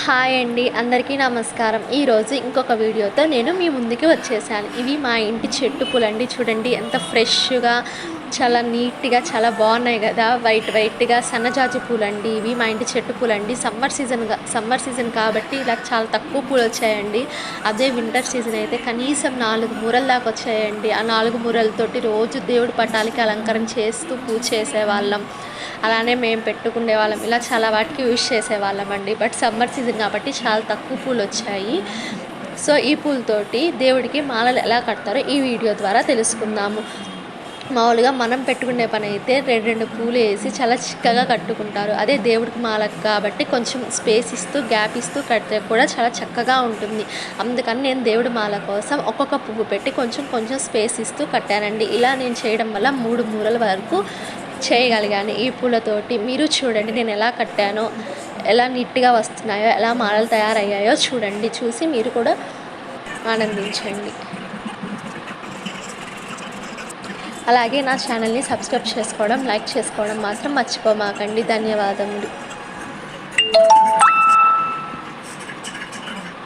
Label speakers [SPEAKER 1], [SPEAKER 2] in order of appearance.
[SPEAKER 1] Hi అండి, అందరికీ నమస్కారం. ఈరోజు ఇంకొక వీడియోతో నేను మీ ముందుకి వచ్చేసాను. ఇవి మా ఇంటి చెట్టు పూలండి. చూడండి ఎంత ఫ్రెష్గా, చాలా నీట్గా, చాలా బాగున్నాయి కదా. వైట్గా సన్నజాజి పూలండి. ఇవి మా ఇంటి చెట్టు పూలండి. సమ్మర్ సీజన్ కాబట్టి ఇలా చాలా తక్కువ పూలు వచ్చాయండి. అదే వింటర్ సీజన్ అయితే కనీసం 4 మూరల దాకా వచ్చాయండి. ఆ 4 మూరలతోటి రోజు దేవుడి పటాలకి అలంకరణ చేస్తూ పూజ చేసేవాళ్ళం. అలానే మేము పెట్టుకునే వాళ్ళం. ఇలా చాలా వాటికి యూజ్ చేసేవాళ్ళం అండి. బట్ సమ్మర్ సీజన్ కాబట్టి చాలా తక్కువ పూలు వచ్చాయి. సో ఈ పూలతోటి దేవుడికి మాలలు ఎలా కడతారో ఈ వీడియో ద్వారా తెలుసుకుందాము. మామూలుగా మనం పెట్టుకునే పని అయితే 2 పూలు వేసి చాలా చిక్కగా కట్టుకుంటారు. అదే దేవుడికి మాల కాబట్టి కొంచెం స్పేస్ ఇస్తూ గ్యాప్ ఇస్తూ కడితే కూడా చాలా చక్కగా ఉంటుంది. అందుకని నేను దేవుడి మాల కోసం ఒక్కొక్క పువ్వు పెట్టి కొంచెం స్పేస్ ఇస్తూ కట్టానండి. ఇలా నేను చేయడం వల్ల 3 మూరల వరకు చేయగలిగాను ఈ పూలతోటి. మీరు చూడండి నేను ఎలా కట్టానో, ఎలా నీట్గా వస్తున్నాయో, ఎలా మాలలు తయారయ్యాయో చూడండి. చూసి మీరు కూడా ఆనందించండి. అలాగే నా ఛానల్ని సబ్స్క్రైబ్ చేసుకోవడం, లైక్ చేసుకోవడం మాత్రం మర్చిపోమాకండి. ధన్యవాదములు.